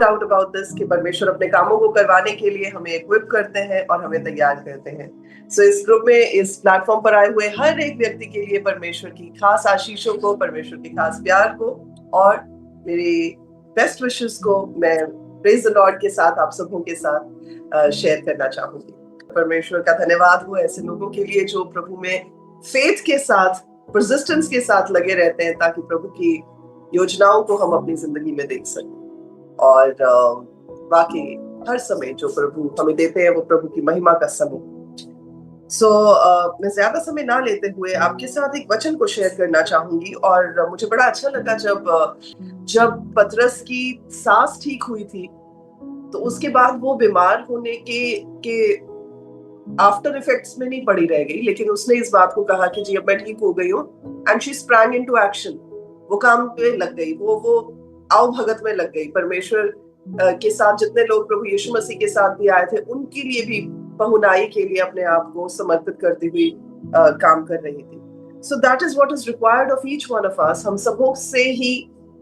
Doubt about this कि परमेश्वर अपने कामों को करवाने के लिए हमें इक्विप करते हैं और हमें तैयार करते हैं। सो इस ग्रुप में, इस प्लेटफॉर्म पर आए हुए हर एक व्यक्ति के लिए परमेश्वर की खास आशीषों को, परमेश्वर के खास प्यार को और मेरी बेस्ट विशेस को मैं प्रेज द लॉर्ड के साथ आप सबों के साथ शेयर करना चाहूंगी। परमेश्वर का धन्यवाद हो ऐसे लोगों के लिए जो प्रभु में फेथ के साथ, परसिस्टेंस के साथ लगे रहते हैं ताकि प्रभु की योजनाओं को हम अपनी जिंदगी में देख सकें। और बाकी हर समय जो प्रभु हमें देते हैं वो प्रभु की महिमा का समय। मैं ज्यादा समय ना लेते हुए आपके साथ एक वचन को शेयर करना चाहूंगी। और मुझे बड़ा अच्छा लगा जब पतरस की सांस ठीक हुई थी तो उसके बाद वो बीमार होने के आफ्टर इफेक्ट्स में नहीं पड़ी रह गई, लेकिन उसने इस बात को कहा कि जी अब मैं ठीक हो गई हूँ। And she sprang into action. वो काम पे लग गई, वो आओ भगत में लग गई। परमेश्वर के साथ जितने लोग प्रभु यीशु मसीह के साथ भी आए थे उनके लिए भी पहुनाई के लिए अपने आप को समर्पित करती हुई काम कर रही थी। So that is what is required of each one of us.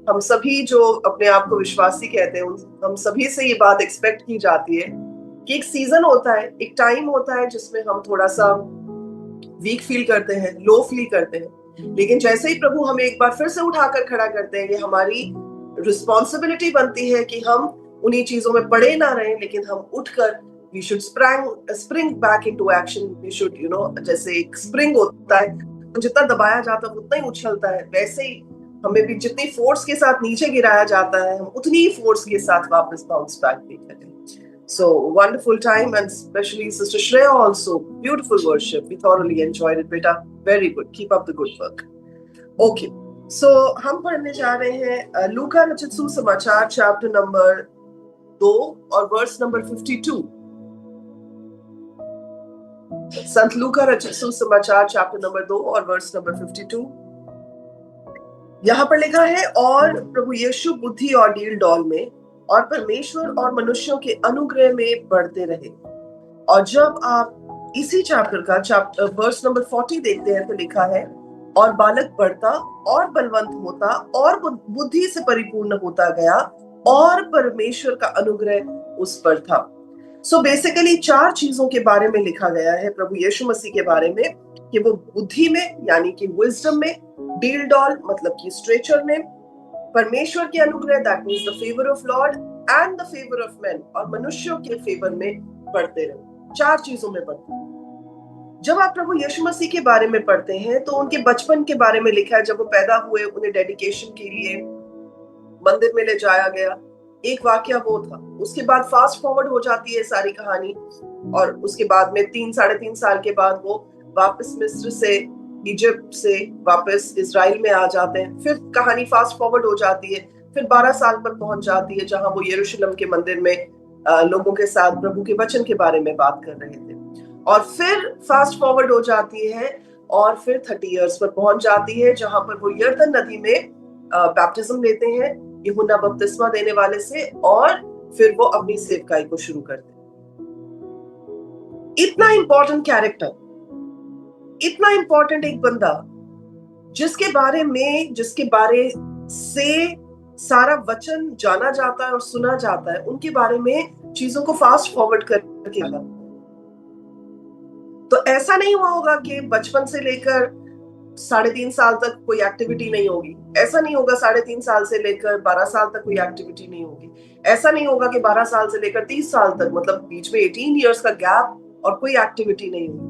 हम सभी जो अपने आप को विश्वासी कहते हैं, हम सभी से ये बात एक्सपेक्ट की जाती है कि एक सीजन होता है, एक टाइम होता है जिसमें हम थोड़ा सा वीक फील करते हैं, लो फील करते हैं, लेकिन जैसे ही प्रभु हमें एक बार फिर से उठाकर खड़ा करते हैं, ये हमारी रिस्पॉन्सिबिलिटी बनती है कि हम उन्हीं चीजों में पड़े ना रहें, लेकिन हम उठकर we should spring back into action. We should जैसे एक स्प्रिंग होता है, जितना दबाया जाता है उतना ही उछलता है, वैसे ही हमें भी जितनी फोर्स के साथ नीचे गिराया जाता है हम उतनी ही फोर्स के साथ वापस बाउंस बैक भी करें। So wonderful time, and especially Sister Shreya also, beautiful worship. We thoroughly enjoyed it, beta. Very good. Keep up the good work. Okay, so हम पढ़ने जा रहे हैं लूका रचित सुसमाचार चैप्टर नंबर 2 और वर्स नंबर 52। संत लूका रचित सुसमाचार चैप्टर नंबर 2 और वर्स नंबर 52। यहाँ पर लिखा है, और प्रभु यीशु बुद्धि और डील डॉल में और परमेश्वर और मनुष्यों के अनुग्रह में बढ़ते रहे। और जब आप इसी चैप्टर का वर्स नंबर 40 देखते हैं तो लिखा है, और बालक बढ़ता और बलवंत होता और बुद्धि से परिपूर्ण होता गया और परमेश्वर का अनुग्रह उस पर था। सो बेसिकली 4 चीजों के बारे में लिखा गया है प्रभु यीशु मसीह के बारे में, कि वो बुद्धि में यानी कि विजडम में, डील डॉल मतलब कि स्ट्रेचर में, परमेश्वर के अनुग्रह that means the favour of Lord and the favour of man, और मनुष्यों के फेवर में बढ़ते रहे। 4 चीजों में बढ़ते रहे। जब आप प्रभु यीशु मसीह के बारे में पढ़ते हैं तो उनके बचपन के बारे में लिखा है। जब वो पैदा हुए उन्हें डेडिकेशन के लिए मंदिर में ले जाया गया, एक वाक्य वो था। उसके बाद फास्ट फॉरवर्ड हो जाती है सारी कहानी, और उसके बाद में 3-3.5 साल के बाद वो वापस मिस्र से, इजिप्ट से वापस इजराइल में आ जाते हैं। फिर कहानी फास्ट फॉरवर्ड हो जाती है, फिर 12 साल पर पहुंच जाती है जहां वो यरूशलेम के मंदिर में लोगों के साथ प्रभु के वचन के बारे में बात कर रहे थे। और फिर फास्ट फॉरवर्ड हो जाती है और फिर 30 इयर्स पर पहुंच जाती है जहां पर वो यरदन नदी में बैप्टिज्म लेते हैं यूहन्ना बपतिस्मा देने वाले से, और फिर वो अपनी सेवकाई को शुरू करते हैं। इतना इंपॉर्टेंट कैरेक्टर, इतना इंपॉर्टेंट एक बंदा जिसके बारे से सारा वचन जाना जाता है और सुना जाता है, उनके बारे में चीजों को फास्ट फॉरवर्ड करके आना। तो ऐसा नहीं हुआ होगा कि बचपन से लेकर 3.5 साल तक कोई एक्टिविटी नहीं होगी। ऐसा नहीं होगा 3.5 साल से लेकर 12 साल तक कोई एक्टिविटी नहीं होगी। ऐसा नहीं होगा कि 12 साल से लेकर 30 साल तक, मतलब बीच में 18 इयर्स का गैप और कोई एक्टिविटी नहीं होगी।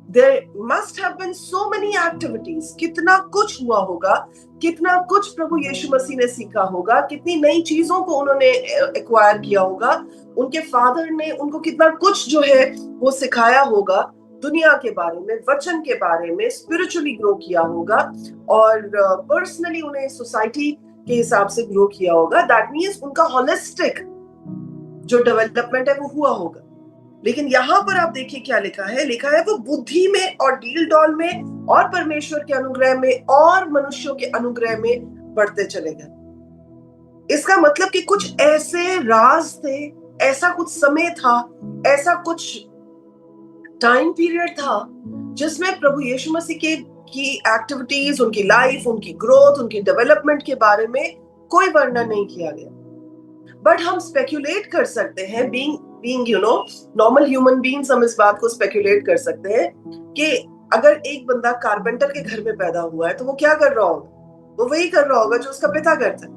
There must have been so many activities. कितना कुछ हुआ होगा, कितना कुछ प्रभु यीशु मसीह ने सीखा होगा, कितनी नई चीजों को उन्होंने एक्वायर किया होगा। उनके फादर ने उनको कितना कुछ जो है वो सिखाया होगा, दुनिया के बारे में, वचन के बारे में, स्पिरिचुअली ग्रो किया होगा, और पर्सनली उन्हें सोसाइटी के हिसाब से ग्रो किया होगा। दैट मीन्स उनका होलिस्टिक जो डेवलपमेंट है वो हुआ होगा। लेकिन यहाँ पर आप देखिए क्या लिखा है वो बुद्धि में और डील डॉल में और परमेश्वर के अनुग्रह में और मनुष्यों के अनुग्रह में बढ़ते चले गए। इसका मतलब कि कुछ ऐसे राज थे, ऐसा कुछ समय था, ऐसा कुछ टाइम पीरियड था जिसमें प्रभु यीशु मसीह की एक्टिविटीज, उनकी लाइफ, उनकी ग्रोथ, उनकी डेवलपमेंट के बारे में कोई वर्णन नहीं किया गया। बट हम स्पेक्यूलेट कर सकते हैं, बीइंग नॉर्मल ह्यूमन बीइंग्स, हम इस बात को स्पेक्यूलेट कर सकते हैं कि अगर एक बंदा कारपेंटर के घर में पैदा हुआ है तो वो क्या कर रहा होगा? वो वही कर रहा होगा जो उसका पिता करता है।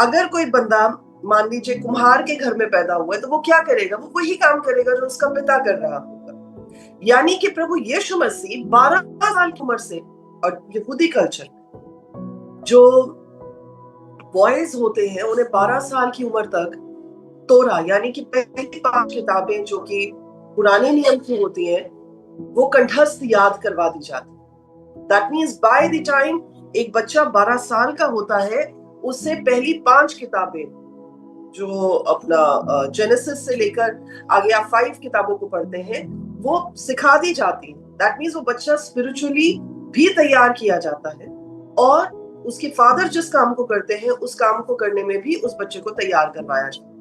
अगर कोई बंदा मान लीजिए कुम्हार के घर में पैदा हुआ है तो वो क्या करेगा? वो वही काम करेगा जो उसका पिता कर रहा होगा। यानी कि प्रभु यीशु मसीह 12 साल की उम्र से, और यहूदी कल्चर जो बॉयज होते हैं उन्हें 12 साल की उम्र तक तोरा यानी कि पहली 5 किताबें जो कि पुराने नियम की होती हैं वो कंठस्थ याद करवा दी जाती। That means by the time एक बच्चा 12 साल का होता है उससे पहली 5 किताबें जो अपना जेनेसिस से लेकर आगे आप 5 किताबों को पढ़ते हैं वो सिखा दी जाती है। दैट मीन्स वो बच्चा स्पिरिचुअली भी तैयार किया जाता है और उसके फादर जिस काम को करते हैं उस काम को करने में भी उस बच्चे को तैयार करवाया जाता है।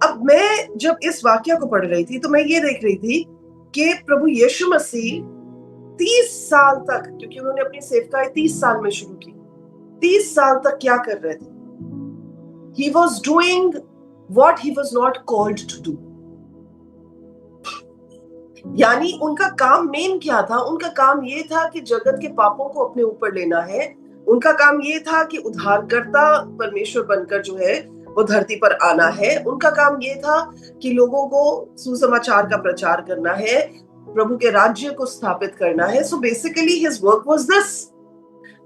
अब मैं जब इस वाक्य को पढ़ रही थी तो मैं ये देख रही थी कि प्रभु यीशु मसीह 30 साल तक, क्योंकि उन्होंने अपनी सेवकाई 30 साल में शुरू की, 30 साल तक क्या कर रहे थे? He was doing what he was not called to do. यानी उनका काम मेन क्या था? उनका काम ये था कि जगत के पापों को अपने ऊपर लेना है। उनका काम ये था कि उद्धारकर्ता परमेश्वर बनकर जो है वो धरती पर आना है। उनका काम ये था कि लोगों को सुसमाचार का प्रचार करना है, प्रभु के राज्य को स्थापित करना है। So basically his work was this.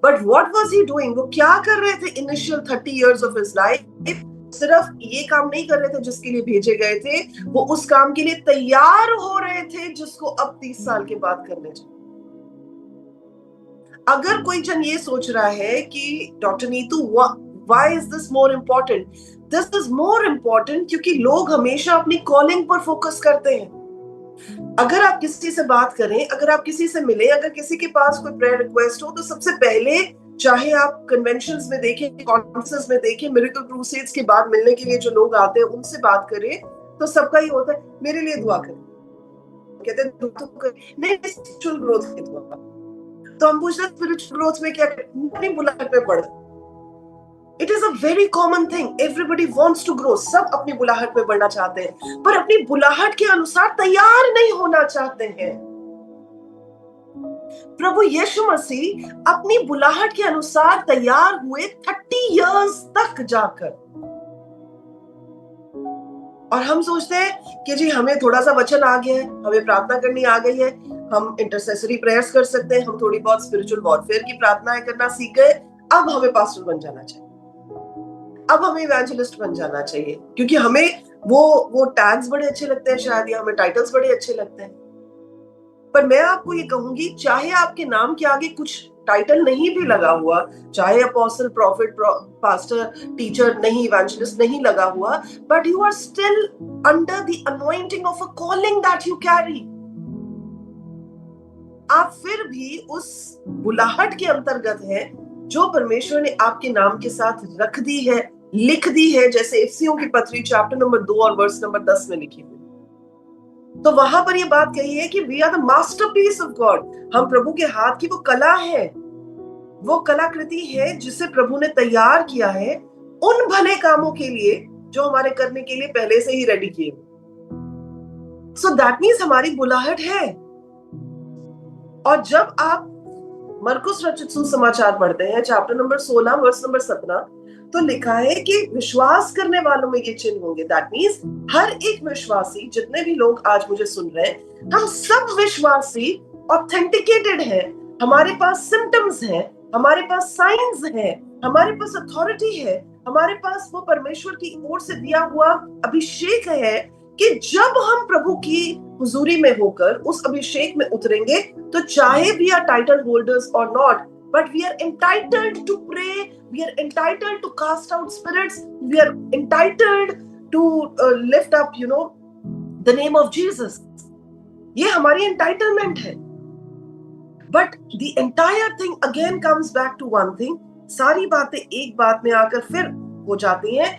But what was he doing? वो क्या कर रहे थे initial 30 years of his life? सिर्फ ये काम नहीं कर रहे थे जिसके लिए भेजे गए थे, वो उस काम के लिए तैयार हो रहे थे जिसको अब 30 साल के बाद करने चाहिए। अगर कोई जन ये सोच रहा है कि doctor Neetu why is this more important? This is more important क्योंकि लोग हमेशा अपनी कॉलिंग पर फोकस करते हैं। अगर आप किसी से बात करें, अगर आप किसी से मिले, अगर किसी के पास कोई प्रेयर रिक्वेस्ट हो तो सबसे पहले, चाहे आप कन्वेंशंस में देखें, कॉन्फ्रेंसेस में देखें, मिरेकल क्रूसेड्स के बाद मिलने के लिए जो लोग आते हैं उनसे बात करें तो सबका ही होता है मेरे लिए दुआ करें। कहते हैं नहीं, स्पिरिचुअल ग्रोथ की दुआ। तो हम पूछते हैं स्पिरिचुअल ग्रोथ में क्या करें? अपनी बुलाहट में बढ़। It is a very common thing, everybody wants to grow. सब अपनी बुलाहट में बढ़ना चाहते हैं पर अपनी बुलाहट के अनुसार तैयार नहीं होना चाहते हैं। प्रभु यीशु मसीह अपनी बुलाहट के अनुसार तैयार हुए 30 इयर्स तक जाकर। और हम सोचते हैं कि जी हमें थोड़ा सा वचन आ गया है, हमें प्रार्थना करनी आ गई है, हम इंटरसेसरी प्रेयर्स कर सकते हैं, हम थोड़ी बहुत स्पिरिचुअल वॉरफेयर की प्रार्थनाएं करना सीख गए, अब हमें पास्टर बन जाना चाहिए, अब हमें इवेंजलिस्ट बन जाना चाहिए, क्योंकि हमें वो टैग्स बड़े अच्छे लगते हैं शायद, या हमें टाइटल्स बड़े अच्छे लगते हैं। पर मैं आपको ये कहूंगी, चाहे आपके नाम के आगे कुछ टाइटल नहीं भी लगा हुआ, चाहे अपोस्टल, प्रॉफिट, पास्टर, टीचर नहीं, इवेंजलिस्ट नहीं लगा हुआ, but you are still under the anointing of a calling that you carry. आप फिर भी उस बुलाहट के अंतर्गत हैं जो परमेश्वर ने आपके नाम के साथ रख दी है, लिख दी है, जैसे इफिसियों की पत्री चैप्टर नंबर 2 और वर्स नंबर 10 में लिखी हुई। तो वहां पर ये बात कही है कि we are the masterpiece of God. हम प्रभु के हाथ की वो कला है, वो कलाकृति है जिसे प्रभु ने तैयार किया है उन भले कामों के लिए जो हमारे करने के लिए पहले से ही रेडी किए। सो दैट मीन्स हमारी बुलाहट है। और जब आप मरकुस रचित सुसमाचार पढ़ते हैं चैप्टर नंबर 16 वर्स नंबर 17, तो लिखा है कि विश्वास करने वालों में ये चिन्ह होंगे। दैट मीन्स हर एक विश्वासी, जितने भी लोग आज मुझे सुन रहे हैं, हम सब विश्वासी ऑथेंटिकेटेड हैं। हमारे पास सिम्टम्स हैं, हमारे पास साइंस हैं, हमारे पास अथॉरिटी है, हमारे पास वो परमेश्वर की ओर से दिया हुआ अभिषेक है कि जब हम प्रभु की हुजूरी में होकर उस अभिषेक में उतरेंगे तो चाहे वी आर टाइटल होल्डर्स और not, but we are entitled to pray, we are entitled to cast out spirits, we are entitled to lift up the name of Jesus. ये हमारी entitlement है। But the entire thing again comes back to one thing, सारी बातें एक बात में आकर फिर हो जाती हैं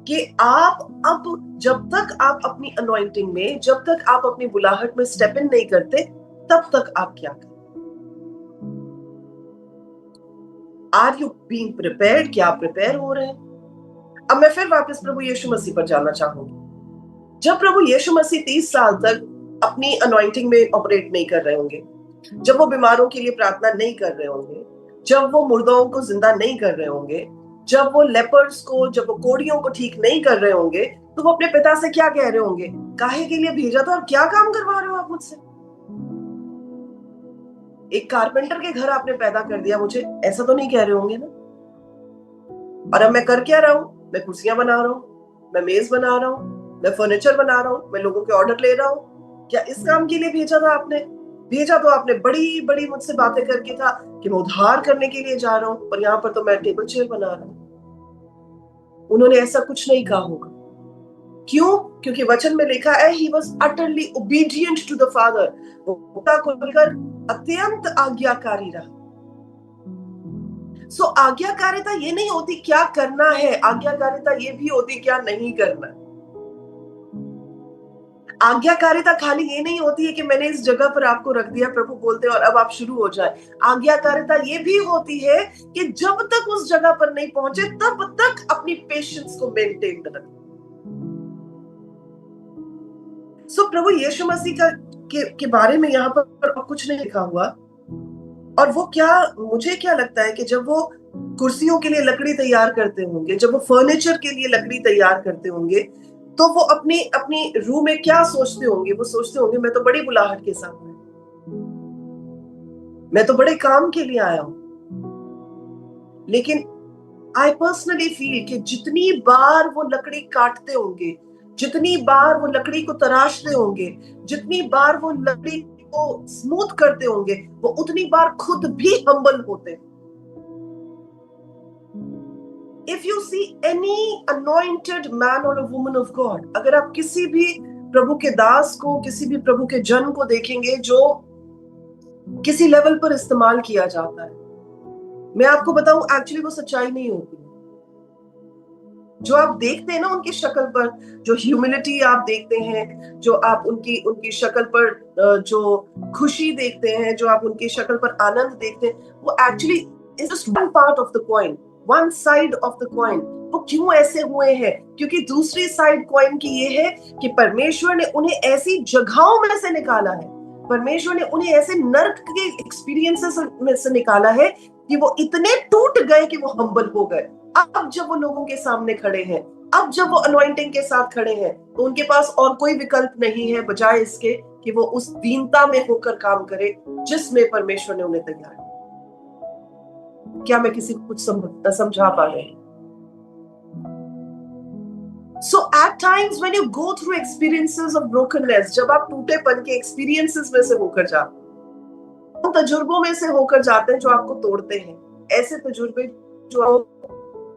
कि आप अब जब तक आप अपनी अनॉइंटिंग में, जब तक आप अपनी बुलाहट में स्टेप इन नहीं करते, तब तक आप क्या करें? Are you being prepared? क्या आप प्रिपेयर हो रहे हैं? अब मैं फिर वापस प्रभु यीशु मसीह पर जाना चाहूंगी। जब प्रभु यीशु मसीह 30 साल तक अपनी अनॉइंटिंग में ऑपरेट नहीं कर रहे होंगे, जब वो बीमारों के लिए प्रार्थना नहीं कर रहे होंगे, जब वो मुर्दों को जिंदा नहीं कर रहे होंगे, जब वो लेपर्स को, जब वो कोढ़ियों को ठीक नहीं कर रहे होंगे, तो वो अपने पिता से क्या कह रहे होंगे? काहे के लिए भेजा था और क्या काम करवा रहे हो आप मुझसे? एक कारपेंटर के घर आपने पैदा कर दिया मुझे, ऐसा तो नहीं कह रहे होंगे ना? और अब मैं कर क्या रहा हूं? मैं कुर्सियां बना रहा हूं, मैं मेज बना रहा हूं, मैं फर्नीचर बना रहा हूं, मैं लोगों के ऑर्डर ले रहा हूं। क्या इस काम के लिए भेजा था आपने? भेजा तो आपने बड़ी बड़ी मुझसे बातें करके था कि मैं उद्धार करने के लिए जा रहा हूं, पर यहां पर तो मैं टेबल चेयर बना रहा हूं। उन्होंने ऐसा कुछ नहीं कहा होगा। क्यों? क्योंकि वचन में लिखा है he was utterly obedient to the father। वो पिता को लेकर अत्यंत आज्ञाकारी रहा। सो आज्ञाकारिता ये नहीं होती क्या करना है, आज्ञाकारिता ये भी होती क्या नहीं करना। आज्ञाकारिता खाली ये नहीं होती है कि मैंने इस जगह पर आपको रख दिया, प्रभु बोलते हैं और अब आप शुरू हो जाए। आज्ञाकारिता ये भी होती है कि जब तक उस जगह पर नहीं पहुंचे तब तक अपनी पेशेंस को मेंटेन रखें। सो प्रभु यीशु मसीह के बारे में यहाँ पर कुछ नहीं लिखा हुआ। और वो क्या, मुझे क्या लगता है कि जब वो कुर्सियों के लिए लकड़ी तैयार करते होंगे, जब वो फर्नीचर के लिए लकड़ी तैयार करते होंगे, तो वो अपनी अपनी रूह में क्या सोचते होंगे? वो सोचते होंगे मैं तो बड़ी बुलाहट के साथ हूं, मैं तो बड़े काम के लिए आया हूं। लेकिन आई पर्सनली फील कि जितनी बार वो लकड़ी काटते होंगे, जितनी बार वो लकड़ी को तराशते होंगे, जितनी बार वो लकड़ी को स्मूथ करते होंगे, वो उतनी बार खुद भी हम्बल होते। If you see any anointed man or a woman of God, अगर आप किसी भी प्रभु के दास को, किसी भी प्रभु के जन को देखेंगे जो किसी लेवल पर इस्तेमाल किया जाता है, मैं आपको बताऊं एक्चुअली वो सच्चाई नहीं होती। जो आप देखते हैं ना उनकी शक्ल पर, जो ह्यूमिलिटी आप देखते हैं, जो आप उनकी उनकी शक्ल पर जो खुशी देखते हैं, जो आप उनकी शक्ल पर आनंद देखते हैं, वो actually is just one part of the coin, one side of the coin. वो क्यों ऐसे हुए हैं? क्योंकि दूसरी साइड कॉइन की ये है कि परमेश्वर ने उन्हें ऐसी जगहों में से निकाला है, परमेश्वर ने उन्हें ऐसे नर्क के एक्सपीरियंसेस में से निकाला है कि वो इतने टूट गए कि वो हम्बल हो गए। अब जब वो लोगों के सामने खड़े हैं, अब जब वो अनॉइंटिंग के साथ खड़े हैं, तो उनके पास और कोई विकल्प नहीं है बजाय इसके कि वो उस दीनता में होकर काम करे जिसमें परमेश्वर ने उन्हें तैयार किया। क्या मैं किसी को कुछ समझा पा रहे हैं? So at times when you go through experiences of brokenness, जब आप टूटेपन के एक्सपीरियंसेस में से होकर जाते हैं, उन तजुर्बों में से होकर जाते हैं जो आपको तोड़ते हैं, ऐसे तजुर्बे जो आप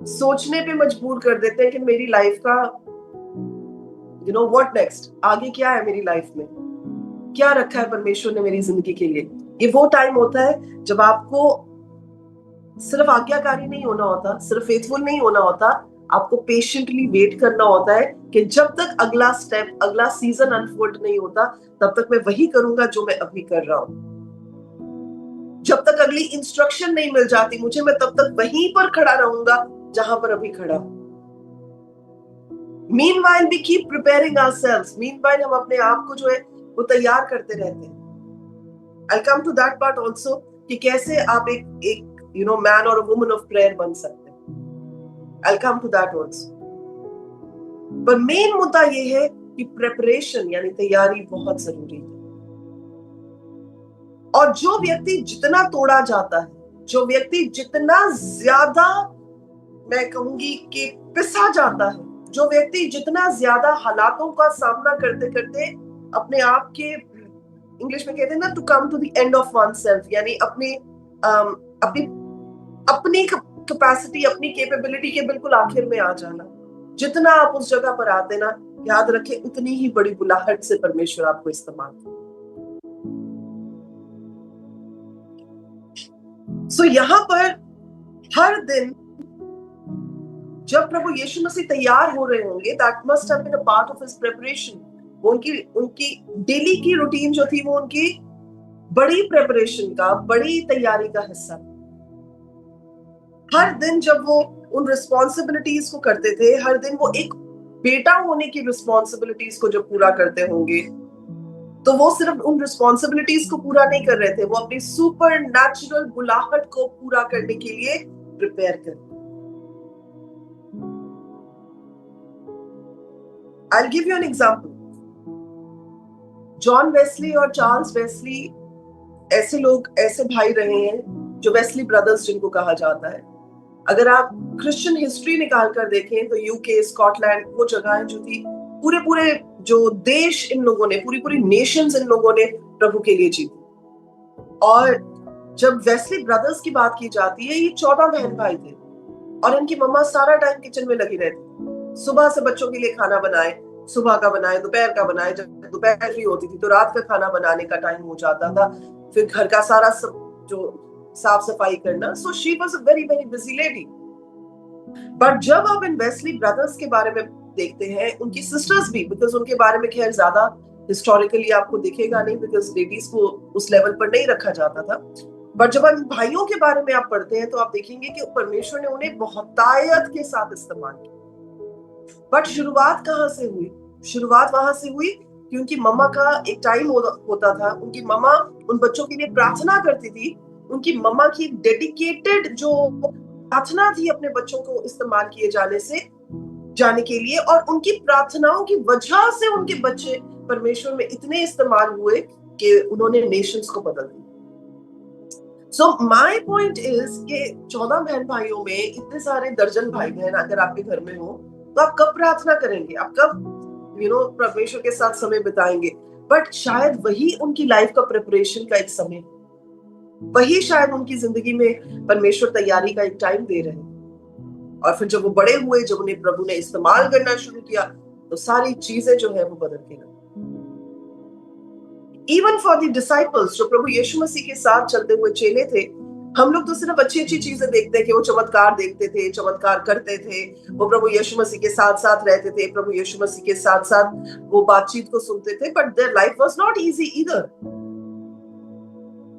सोचने पे मजबूर कर देते हैं कि मेरी लाइफ का व्हाट नेक्स्ट, आगे क्या है मेरी लाइफ में, क्या रखा है परमेश्वर ने मेरी जिंदगी के लिए। ये वो टाइम होता है जब आपको सिर्फ आज्ञाकारी नहीं होना होता, सिर्फ फेथफुल नहीं होना होता, आपको पेशेंटली वेट करना होता है कि जब तक अगला स्टेप, अगला सीजन अनफोल्ड नहीं होता, तब तक मैं वही करूंगा जो मैं अभी कर रहा हूं। जब तक अगली इंस्ट्रक्शन नहीं मिल जाती मुझे, मैं तब तक वहीं पर खड़ा रहूंगा जहां पर अभी खड़ा हूं। Meanwhile we keep preparing ourselves, meanwhile हम अपने आप को जो है वो तैयार करते रहते हैं। I'll come to that part also कि कैसे आप एक man or a woman of prayer बन सकते हैं। I'll come to that also। पर मेन मुद्दा ये है कि प्रेपरेशन यानी तैयारी बहुत जरूरी है। और जो व्यक्ति जितना तोड़ा जाता है, जो व्यक्ति जितना ज्यादा, मैं कहूंगी कि पिसा जाता है, जो व्यक्ति जितना ज्यादा हालातों का सामना करते करते अपने आप के, इंग्लिश में कहते हैं ना, to come to the end of oneself, यानी अपनी अपनी कैपेसिटी, अपनी कैपेबिलिटी के बिल्कुल आखिर में आ जाना, जितना आप उस जगह पर आते ना, याद रखें उतनी ही बड़ी बुलाहट से परमेश्वर आपको इस्तेमाल करता है। सो यहाँ पर हर दिन जब प्रभु यीशु मसीह तैयार हो रहे होंगे, that must have been a part of his preparation। वो उनकी डेली की रूटीन जो थी, वो उनकी बड़ी प्रेपरेशन का, बड़ी तैयारी का हिस्सा। हर दिन जब वो उन रिस्पॉन्सिबिलिटीज को करते थे, हर दिन वो एक बेटा होने की रिस्पॉन्सिबिलिटीज को जब पूरा करते होंगे, तो वो सिर्फ उन रिस्पॉन्सिबिलिटीज को पूरा नहीं कर रहे थे, वो अपनी सुपर नेचुरल बुलाहट को पूरा करने के लिए प्रिपेयर कर। I'll give you an example. John Wesley और चार्ल्स वेस्ली ऐसे लोग, ऐसे भाई रहे हैं जो वेस्ली ब्रदर्स जिनको कहा जाता है। अगर आप क्रिश्चियन हिस्ट्री निकाल कर देखें तो यूके, स्कॉटलैंड, वो जगहें जो थी, पूरे पूरे जो देश इन लोगों ने, पूरी पूरी नेशंस इन लोगों ने प्रभु के लिए जीती। और जब वेस्ली ब्रदर्स की बात की जाती है, ये 14 बहन भाई थे और इनकी मम्मा सारा टाइम किचन में लगी रहती। सुबह से बच्चों के लिए खाना बनाए, सुबह का बनाए, दोपहर का बनाए, जब दोपहर फ्री होती थी तो रात का खाना बनाने का टाइम हो जाता था, फिर घर का सारा सब जो साफ सफाई करना। So she was a very very busy lady. But जब आप इन वेस्ली ब्रदर्स के बारे में देखते हैं, उनकी सिस्टर्स भी, बिकॉज उनके बारे में खैर ज्यादा हिस्टोरिकली आपको दिखेगा नहीं, बिकॉज लेडीज को उस लेवल पर नहीं रखा जाता था। बट जब इन भाइयों के बारे में आप पढ़ते हैं तो आप देखेंगे कि परमेश्वर ने उन्हें बहुतायत के साथ इस्तेमाल किया। बट शुरुआत कहाँ से हुई? शुरुआत वहां से हुई कि उनकी मम्मा का एक टाइम होता था, उनकी मम्मा उन बच्चों के लिए प्रार्थना करती थी। उनकी मम्मा की डेडिकेटेड जो प्रार्थना थी अपने बच्चों को इस्तेमाल किए जाने के लिए, और उनकी प्रार्थनाओं की वजह से उनके बच्चे परमेश्वर में इतने इस्तेमाल हुए कि उन्होंने नेशंस को बदल दिया। सो माय पॉइंट इज कि 14 बहन भाइयों में इतने सारे दर्जन भाई बहन अगर आपके घर में हो, तो आप कब प्रार्थना करेंगे? आप कब परमेश्वर के साथ समय बिताएंगे? बट शायद वही उनकी लाइफ का प्रिपरेशन का एक समय, वही शायद उनकी जिंदगी में परमेश्वर तैयारी का एक टाइम दे रहे हैं। और फिर जब वो बड़े हुए, जब उन्हें प्रभु ने इस्तेमाल करना शुरू किया, तो सारी चीजें जो है वो बदल के गई। इवन फॉर द डिसाइपल्स, जो प्रभु यीशु मसीह के साथ चलते हुए चेले थे, हम लोग तो सिर्फ अच्छी अच्छी चीजें देखते हैं कि वो चमत्कार देखते थे, चमत्कार करते थे, वो प्रभु यीशु मसीह के साथ साथ रहते थे, प्रभु यीशु मसीह के साथ साथ वो बातचीत को सुनते थे। But their life was not easy either.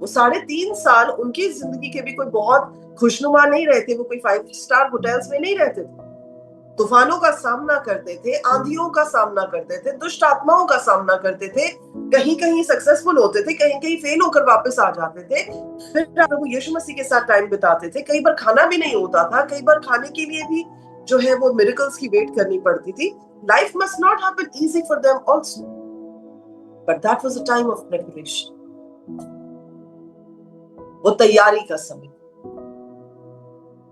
वो 3.5 साल उनकी जिंदगी के भी कोई बहुत खुशनुमा नहीं रहते। वो कोई 5 स्टार होटल्स में नहीं रहते थे। तूफानों का सामना करते थे, आंधियों का सामना करते थे, दुष्ट आत्माओं का सामना करते थे, कहीं कहीं सक्सेसफुल होते थे, कहीं कहीं फेल होकर वापस आ जाते थे, फिर प्रभु यीशु मसीह के साथ टाइम बिताते थे। कई बार खाना भी नहीं होता था, कई बार खाने के लिए भी जो है वो मिरेकल्स की वेट करनी पड़ती थी। Life must not happen easy for them also, but that was a time of preparation. वो तैयारी का समय।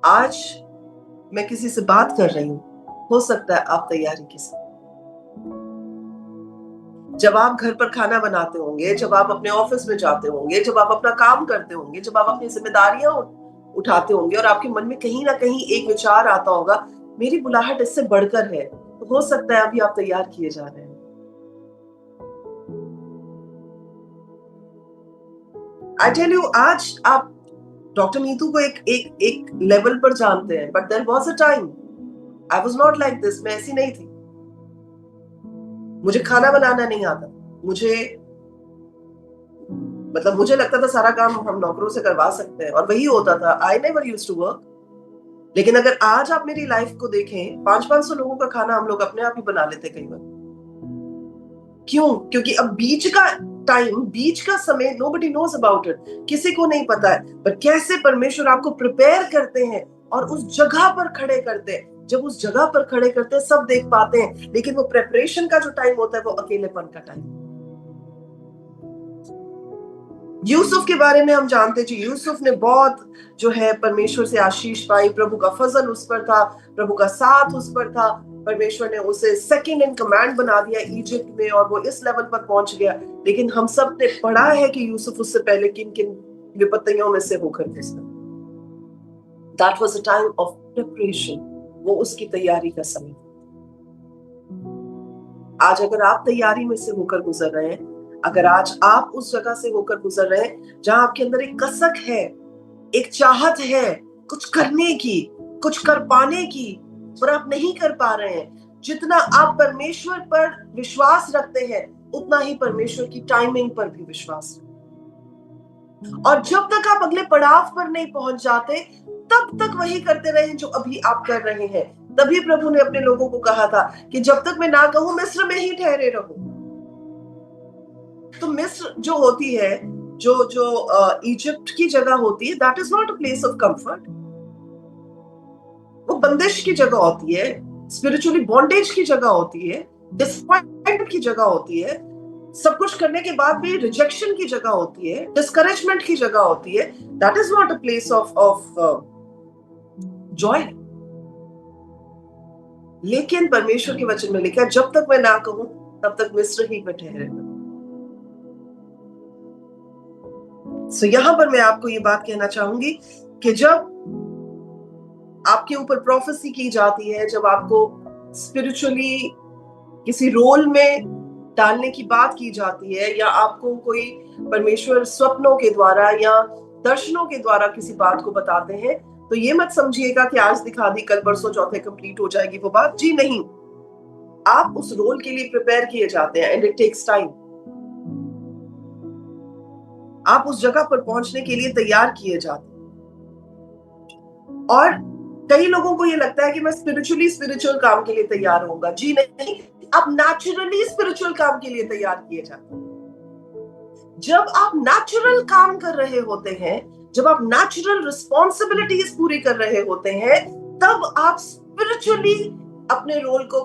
आज मैं किसी से बात कर रही हूं, हो सकता है आप तैयारी की समय, जब आप घर पर खाना बनाते होंगे, जब आप अपने ऑफिस में जाते होंगे, जब आप अपना काम करते होंगे, जब आप अपनी जिम्मेदारियां उठाते होंगे और आपके मन में कहीं ना कहीं एक विचार आता होगा, मेरी बुलाहट इससे बढ़कर है, तो हो सकता है अभी आप तैयार किए जा रहे हैं। आई टेल यू, आज आप डॉक्टर नीतू को एक लेवल पर जानते हैं, but there was a time I was not like this. मैं ऐसी नहीं थी। मुझे खाना बनाना नहीं आता। मुझे लगता था सारा काम हम नौकरों से करवा सकते हैं और वही होता था। I never used to work. लेकिन अगर आज आप मेरी लाइफ को देखें, 500-500 लोगों का खाना हम लोग अपने आप ही बना लेते कई बार। क्यों? क्योंकि अब बीच का समय nobody knows about it, किसी को नहीं पता है। पर कैसे परमेश्वर आपको प्रिपेयर करते हैं और उस जगह पर खड़े करते हैं। जब उस जगह पर खड़े करते हैं सब देख पाते हैं, लेकिन वो प्रिपरेशन का जो टाइम होता है वो अकेलेपन का टाइम। यूसुफ के बारे में हम जानते हैं, यूसुफ ने बहुत जो है परमेश्वर से आशीष पाई। प्रभु का फजल उस पर था, प्रभु का साथ उस पर था। परमेश्वर ने उसे सेकंड इन कमांड बना दिया इजिप्ट में और वो इस लेवल पर पहुंच गया। लेकिन हम सब ने पढ़ा है कि यूसुफ उससे पहले किन किन विपत्तियों में से होकर गुजरा। That was a time of preparation. वो उसकी तैयारी का समय। आज अगर आप तैयारी में से होकर गुजर रहे हैं, अगर आज आप उस जगह से होकर गुजर रहे हैं जहां आपके अंदर एक कसक है, एक चाहत है कुछ करने की, कुछ कर पाने की, पर आप नहीं कर पा रहे हैं। जितना आप परमेश्वर पर विश्वास रखते हैं, उतना ही परमेश्वर की टाइमिंग पर भी विश्वास रखते हैं। और जब तक आप अगले पड़ाव पर नहीं पहुंच जाते, तब तक वही करते रहे जो अभी आप कर रहे हैं। तभी प्रभु ने अपने लोगों को कहा था कि जब तक मैं ना कहूं मिस्र में ही ठहरे रहो। तो मिस्र जो होती है, जो जो इजिप्ट की जगह होती है, that is not a place of comfort. वो बंदिश की जगह होती है, स्पिरिचुअली बॉन्डेज की जगह होती है, डिसअपॉइंटमेंट की जगह होती है, सब कुछ करने के बाद भी रिजेक्शन की जगह होती है, डिस्करेजमेंट की जगह होती है। That is not a place of Joy. लेकिन परमेश्वर के वचन में लिखा है जब तक मैं ना कहूं तब तक मिस्र ही में ठहरे रहो। सो यहां पर मैं आपको ये बात कहना चाहूंगी कि जब आपके ऊपर प्रोफेसी की जाती है, जब आपको स्पिरिचुअली किसी रोल में डालने की बात की जाती है, या आपको कोई परमेश्वर स्वप्नों के द्वारा या दर्शनों के द्वारा किसी बात को बताते हैं, तो ये मत समझिएगा कि आज दिखा दी कल परसों चौथे कंप्लीट हो जाएगी वो बात। जी नहीं, आप उस रोल के लिए प्रिपेयर किए जाते हैं एंड इट टेक्स टाइम। आप उस जगह पर पहुंचने के लिए तैयार किए जाते हैं। और कई लोगों को ये लगता है कि मैं स्पिरिचुअल काम के लिए तैयार होऊंगा। जी नहीं, आप नेचुरली स्पिरिचुअल काम के लिए तैयार किए जाते हैं। जब आप नेचुरल काम कर रहे होते हैं, जब आप नेचुरल रिस्पॉन्सिबिलिटीज पूरी कर रहे होते हैं, तब आप स्पिरिचुअली अपने रोल को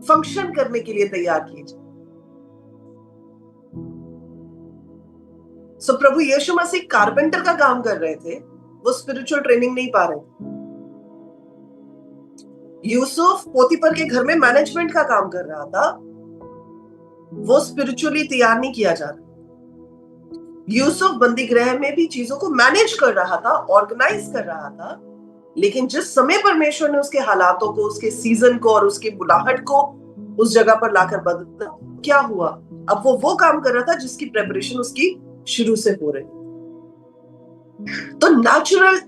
फंक्शन करने के लिए तैयार किए जाते। सो प्रभु यीशु मसीह कारपेंटर का काम कर रहे थे, वो स्पिरिचुअल ट्रेनिंग नहीं पा रहे थे। यूसुफ पोतीफर के घर में मैनेजमेंट का काम कर रहा था, वो स्पिरिचुअली तैयार नहीं किया जा रहा। यूसुफ बंदी गृह में भी चीजों को मैनेज कर रहा था, ऑर्गेनाइज कर रहा था, लेकिन जिस समय परमेश्वर ने उसके हालातों को, उसके सीजन को और उसके बुलाहट को उस जगह पर लाकर बदला, क्या हुआ? अब वो काम कर रहा था जिसकी प्रेपरेशन उसकी शुरू से हो रही। तो नेचुरल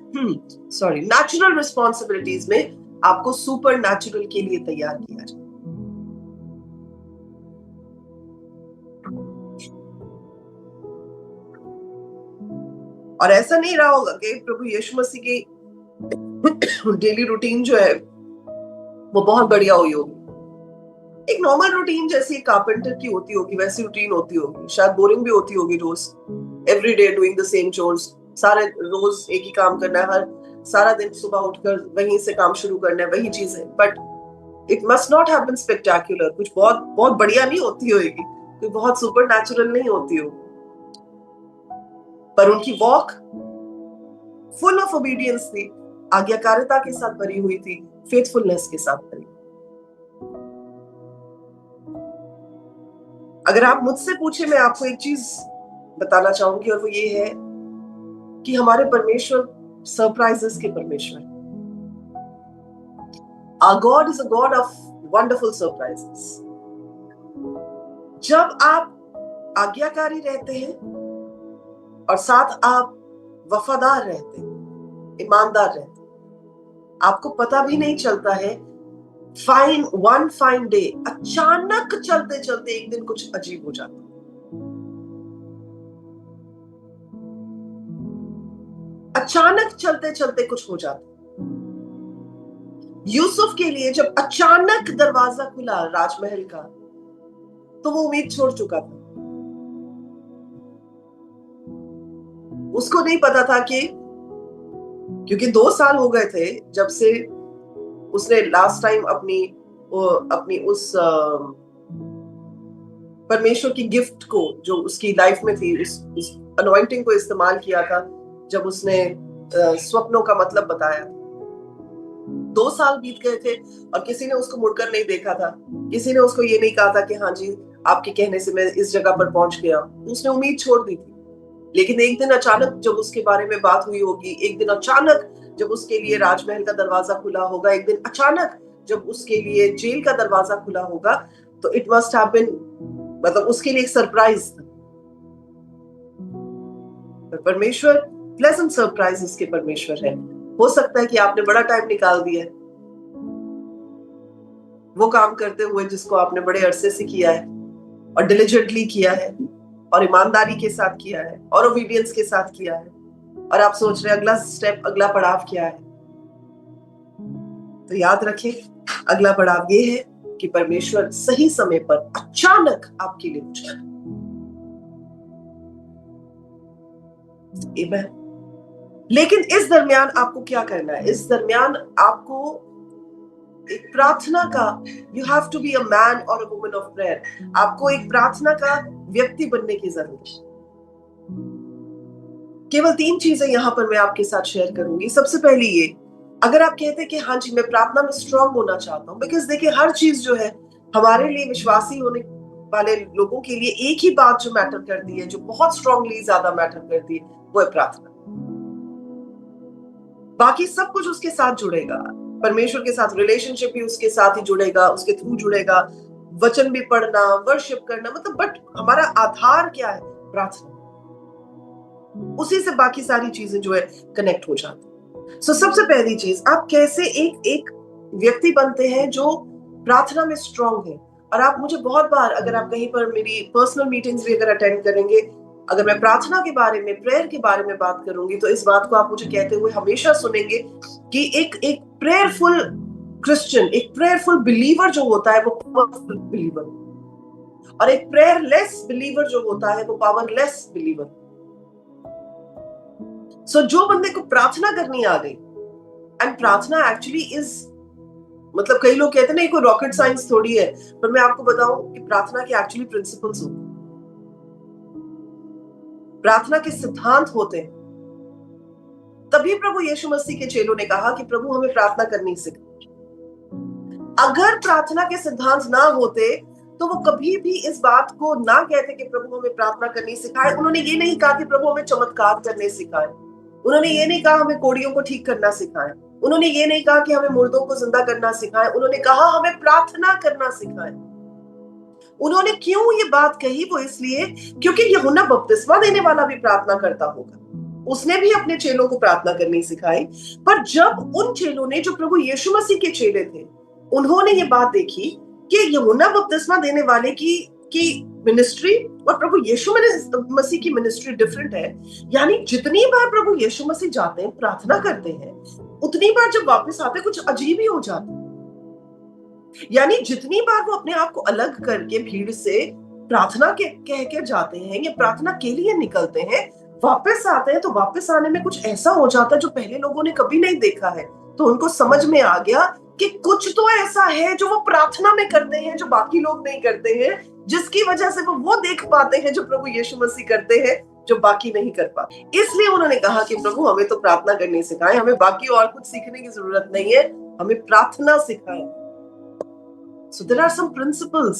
रिस्पॉन्सिबिलिटीज में आपको सुपर नेचुरल के लिए तैयार किया जाए। और ऐसा नहीं रहा होगा कि प्रभु यीशु मसीह की डेली रूटीन जो है वो बहुत बढ़िया हुई होगी। एक नॉर्मल रूटीन जैसी कारपेंटर की होती होगी वैसी रूटीन होती होगी, शायद बोरिंग भी होती होगी। रोज every day doing the same chores, सारे रोज एक ही काम करना है, हर सारा दिन सुबह उठकर वहीं से काम शुरू करना है, वही चीज है। But it must not have been spectacular. कुछ बहुत बहुत बढ़िया नहीं होती होगी, कोई बहुत सुपर नेचुरल नहीं होती होगी, पर उनकी वॉक फुल ऑफ ओबीडियंस थी, आज्ञाकारिता के साथ भरी हुई थी, फेथफुलनेस के साथ भरी। अगर आप मुझसे पूछे, मैं आपको एक चीज बताना चाहूंगी, और वो ये है कि हमारे परमेश्वर सरप्राइजेस के परमेश्वर। Our God is a God of wonderful surprises. जब आप आज्ञाकारी रहते हैं और साथ आप वफादार रहते हैं, ईमानदार रहते हैं, आपको पता भी नहीं चलता है, वन फाइन डे अचानक चलते चलते एक दिन कुछ अजीब हो जाता है। अचानक चलते चलते कुछ हो जाता। यूसुफ के लिए जब अचानक दरवाजा खुला राजमहल का, तो वो उम्मीद छोड़ चुका था। उसको नहीं पता था कि, क्योंकि 2 साल हो गए थे जब से उसने लास्ट टाइम अपनी उस परमेश्वर की गिफ्ट को जो उसकी लाइफ में थी, उस अनॉइंटिंग को इस्तेमाल किया था, जब उसने स्वप्नों का मतलब बताया। 2 साल बीत गए थे और किसी ने उसको मुड़कर नहीं देखा था, किसी ने उसको ये नहीं कहा था कि हाँ जी आपके कहने से मैं इस जगह पर पहुंच गया। उसने उम्मीद छोड़ दी थी। लेकिन एक दिन अचानक जब उसके बारे में बात हुई होगी, एक दिन अचानक जब उसके लिए राजमहल का दरवाजा खुला होगा, एक दिन अचानक जब उसके लिए जेल का दरवाजा खुला होगा, तो इट मस्ट हैव बीन, मतलब उसके लिए एक सरप्राइज था। परमेश्वर प्लेजेंट सरप्राइजेस के परमेश्वर है। हो सकता है कि आपने बड़ा टाइम निकाल दिया वो काम करते हुए जिसको आपने बड़े अरसे से किया है, और डिलिजेंटली किया है, और ईमानदारी के साथ किया है, और ओबीडियंस के साथ किया है, और आप सोच रहे हैं अगला स्टेप, अगला पड़ाव क्या है, तो याद रखें अगला पड़ाव ये है कि परमेश्वर सही समय पर अचानक आपके लिए कुछ करे। आमीन। लेकिन इस दरमियान आपको क्या करना है? इस दरमियान आपको एक प्रार्थना का, you have to be a man और अ वुमन ऑफ प्रेयर, आपको एक प्रार्थना का व्यक्ति बनने की जरूरत है। केवल 3 चीजें यहां पर मैं आपके साथ शेयर करूंगी। सबसे पहली ये, अगर आप कहते हैं कि हाँ जी मैं प्रार्थना में स्ट्रांग होना चाहता हूं, बिकॉज देखिए हर चीज जो है हमारे लिए, विश्वासी होने वाले लोगों के लिए एक ही बात जो मैटर करती है, जो बहुत स्ट्रांगली ज्यादा मैटर करती है, वो है प्रार्थना। बाकी सब कुछ उसके साथ जुड़ेगा, परमेश्वर के साथ रिलेशनशिप भी उसके साथ ही जुड़ेगा, उसके थ्रू जुड़ेगा, वचन भी पढ़ना, वर्शिप करना, मतलब बट हमारा आधार क्या है? प्रार्थना। उसी से बाकी सारी चीजें जो है कनेक्ट हो जाती। सो सबसे पहली चीज, आप कैसे एक व्यक्ति बनते हैं जो प्रार्थना में स्ट्रांग है। और आप मुझे बहुत बार, अगर आप कहीं पर मेरी पर्सनल मीटिंग्स भी अगर अटेंड करेंगे, अगर मैं प्रार्थना के बारे में, प्रेयर के बारे में बात करूंगी, तो इस बात को आप मुझे कहते हुए हमेशा सुनेंगे कि एक प्रेयरफुल क्रिश्चियन, एक प्रेयरफुल बिलीवर जो होता है वो पावरफुल बिलीवर, और एक प्रेयरलेस बिलीवर जो होता है वो पावरलेस बिलीवर। सो जो बंदे को प्रार्थना करनी आ गई, एंड प्रार्थना एक्चुअली इज, मतलब कई लोग कहते हैं ना कोई रॉकेट साइंस थोड़ी है, पर मैं आपको बताऊं कि प्रार्थना के एक्चुअली प्रिंसिपल्स होते हैं, प्रार्थना के सिद्धांत होते हैं। तभी प्रभु यीशु मसीह के चेलों ने कहा कि प्रभु हमें प्रार्थना करनी सिखा। अगर प्रार्थना के सिद्धांत ना होते तो वो कभी भी इस बात को ना कहते कि प्रभु हमें प्रार्थना करनी सिखाए। उन्होंने ये नहीं कहा कि प्रभु हमें चमत्कार करने सिखाए, उन्होंने ये नहीं कहा हमें कोड़ियों को ठीक करना सिखाए, उन्होंने ये नहीं कहा कि हमें मुर्दों को जिंदा करना सिखाए, उन्होंने कहा हमें प्रार्थना करना सिखाए। उन्होंने क्यों ये बात कही? वो इसलिए क्योंकि यूहन्ना बपतिस्मा देने वाला भी प्रार्थना करता होगा, उसने भी अपने चेलों को प्रार्थना करनी सिखाई। पर जब उन चेलों ने, जो प्रभु यीशु मसीह के चेले थे, उन्होंने ये बात देखी कि यूहन्ना बपतिस्मा देने वाले की मिनिस्ट्री और प्रभु यीशु मसीह की मिनिस्ट्री डिफरेंट है। यानी जितनी बार प्रभु यीशु मसीह जाते हैं, प्रार्थना करते हैं, उतनी बार जब वापस आते कुछ अजीब ही हो जाता है। यानी जितनी बार वो अपने आप को अलग करके भीड़ से प्रार्थना के कह के जाते हैं या प्रार्थना के लिए निकलते हैं, वापस आते हैं तो वापस आने में कुछ ऐसा हो जाता है जो पहले लोगों ने कभी नहीं देखा है। तो उनको समझ में आ गया कि कुछ तो ऐसा है जो वो प्रार्थना में करते हैं जो बाकी लोग नहीं करते हैं, जिसकी वजह से वो देख पाते हैं जो प्रभु यीशु मसीह करते हैं जो बाकी नहीं कर पाते। इसलिए उन्होंने कहा कि प्रभु हमें तो प्रार्थना करनी सिखाए, हमें बाकी और कुछ सीखने की जरूरत नहीं है, हमें प्रार्थना सिखाए। So there are some principles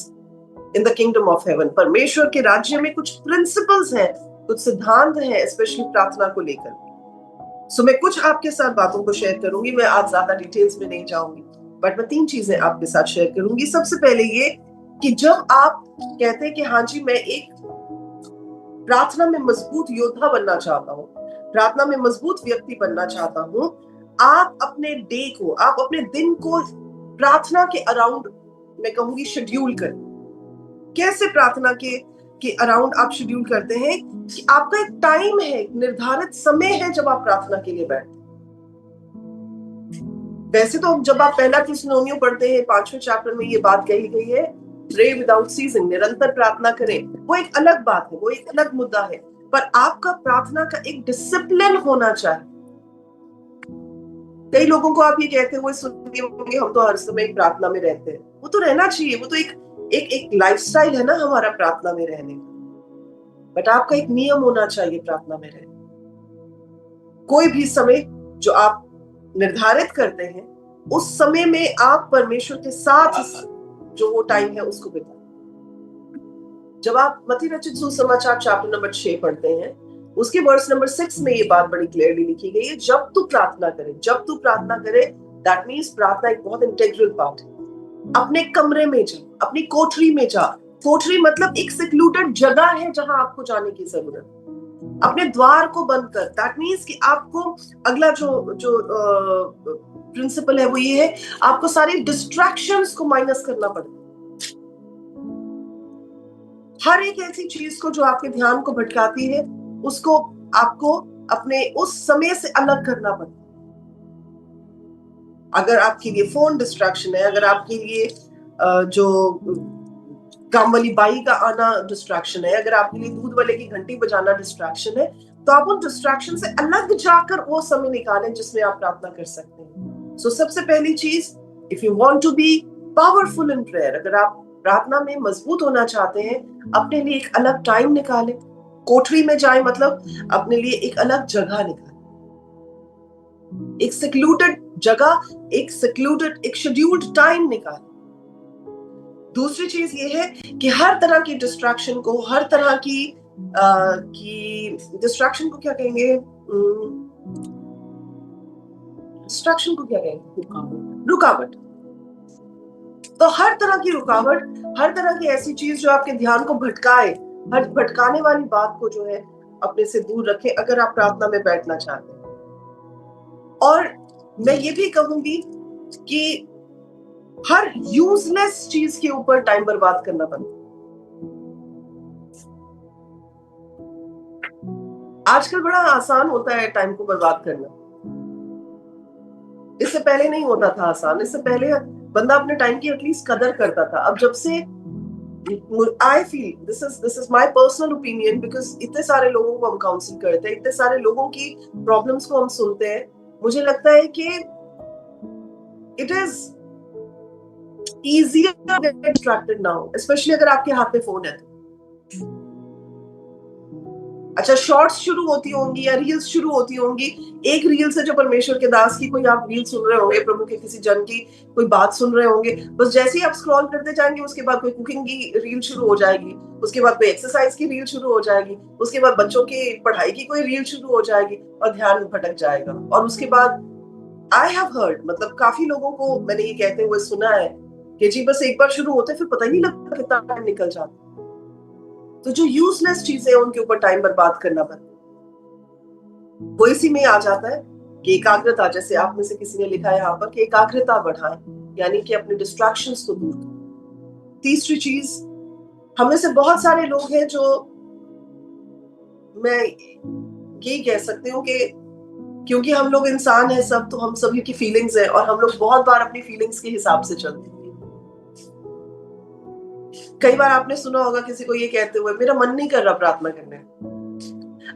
in the kingdom of heaven. परमेश्वर के राज्य में कुछ प्रिंसिपल्स हैं, कुछ सिद्धांत हैं, स्पेशली प्रार्थना को लेकर। So मैं कुछ आपके साथ बातों को शेयर करूंगी, मैं आज ज्यादा डिटेल्स में नहीं जाऊंगी, बट मैं 3 चीजें आपके साथ शेयर करूंगी। सबसे पहले ये कि जब आप कहते हैं कि हाँ जी मैं एक प्रार्थना में मजबूत योद्धा बनना चाहता हूँ, प्रार्थना में मजबूत व्यक्ति बनना चाहता हूँ, आप अपने डे को, आप अपने दिन को प्रार्थना के अराउंड, मैं कहूंगी, शेड्यूल करें। कैसे प्रार्थना के अराउंड आप शेड्यूल करते हैं कि आपका एक टाइम है, निर्धारित समय है जब आप प्रार्थना के लिए बैठते हैं। वैसे तो जब आप पहला थिस्सलुनीकियों पढ़ते हैं 5वें चैप्टर में ये बात कही गई है, प्रे विदाउट सीजिंग, निरंतर प्रार्थना करें, वो एक अलग बात है, वो एक अलग मुद्दा है। पर आपका प्रार्थना का एक डिसिप्लिन होना चाहिए। कई लोगों को आप ये कहते हुए सुनते होंगे हम तो हर समय प्रार्थना में रहते हैं। वो तो रहना चाहिए, वो तो एक लाइफस्टाइल है ना हमारा प्रार्थना में रहने का। बट आपका एक नियम होना चाहिए प्रार्थना में रहने। कोई भी समय जो आप निर्धारित करते हैं, उस समय में आप परमेश्वर के साथ जो वो टाइम है उसको बिताएं। जब आप मत्ती रचित सुसमाचार चैप्टर नंबर 6 पढ़ते हैं, उसके वर्स नंबर 6 में ये बात बड़ी क्लियरली लिखी गई है, जब तू प्रार्थना करे, जब तू प्रार्थना करे, दैट मीन्स प्रार्थना एक बहुत इंटीग्रल पार्ट है। अपने कमरे में जा, अपनी कोठरी में जा। कोठरी मतलब एक सिक्लूटेड जगह है जहां आपको जाने की जरूरत है। अपने द्वार को बंद कर, दैट मीन्स कि आपको अगला जो प्रिंसिपल है वो ये है, आपको सारी डिस्ट्रैक्शंस को माइनस करना पड़ता है। हर एक ऐसी चीज को जो आपके ध्यान को भटकाती है, उसको आपको अपने उस समय से अलग करना पड़ता है। अगर आपके लिए फोन डिस्ट्रैक्शन है, अगर आपके लिए जो काम वाली बाई का आना डिस्ट्रैक्शन है, अगर आपके लिए दूध वाले की घंटी बजाना डिस्ट्रैक्शन है, तो आप उन डिस्ट्रैक्शन से अलग जाकर वो समय निकालें जिसमें आप प्रार्थना कर सकते हैं। सो सबसे पहली चीज, if you want to be powerful in prayer, अगर आप प्रार्थना में मजबूत होना चाहते हैं, अपने लिए एक अलग टाइम निकालें। कोठरी में जाए मतलब अपने लिए एक अलग जगह निकालें, एक सेक्लूडेड जगह, एक शेड्यूल्ड टाइम निकालें। दूसरी चीज ये है कि हर तरह की डिस्ट्रैक्शन को, हर तरह की डिस्ट्रैक्शन को क्या कहेंगे, डिस्ट्रैक्शन को क्या कहेंगे, रुकावट। तो हर तरह की रुकावट, हर तरह की ऐसी चीज जो आपके ध्यान को भटकाए, हर भटकाने वाली बात को जो है अपने से दूर रखें अगर आप प्रार्थना में बैठना चाहते हैं। और मैं ये भी कहूंगी कि हर यूजलेस चीज के ऊपर टाइम बर्बाद करना बंद। आजकल बड़ा आसान होता है टाइम को बर्बाद करना, इससे पहले नहीं होता था आसान। इससे पहले बंदा अपने टाइम की एटलीस्ट कदर करता था। अब जब से I feel, this is my personal opinion, because इतने सारे लोगों को हम काउंसिल करते हैं, इतने सारे लोगों की प्रॉब्लम्स को हम सुनते हैं, मुझे लगता है कि it is easier to get distracted now, especially अगर आपके हाथ में फोन है तो। अच्छा, शॉर्ट्स शुरू होती होंगी या रील्स शुरू होती होंगी, एक रील से जो परमेश्वर के दास की कोई आप रील सुन रहे होंगे, प्रभु के किसी जन की कोई बात सुन रहे होंगे, बस जैसे ही आप स्क्रॉल करते जाएंगे उसके बाद कोई कुकिंग की रील शुरू हो जाएगी, उसके बाद कोई एक्सरसाइज की रील शुरू हो जाएगी, उसके बाद बच्चों की पढ़ाई की कोई रील शुरू हो जाएगी और ध्यान भटक जाएगा। और उसके बाद आई हैव हर्ड, मतलब काफी लोगों को मैंने ये कहते हुए सुना है कि जी बस एक बार शुरू होते फिर पता ही नहीं लगता कितना टाइम निकल जाता। तो जो यूजलेस चीजें हैं उनके ऊपर टाइम बर्बाद करना वो इसी में आ जाता है कि एकाग्रता, जैसे आप में से किसी ने लिखा है यहाँ पर कि एकाग्रता बढ़ाएं, यानी कि अपने डिस्ट्रैक्शंस को दूर करें। तीसरी चीज, हमें से बहुत सारे लोग हैं जो, मैं यही कह सकती हूँ कि क्योंकि हम लोग इंसान हैं सब, तो हम सभी की फीलिंग्स है और हम लोग बहुत बार अपनी फीलिंग्स के हिसाब से चलते हैं। कई बार आपने सुना होगा किसी को ये कहते हुए, मेरा मन नहीं कर रहा प्रार्थना करने,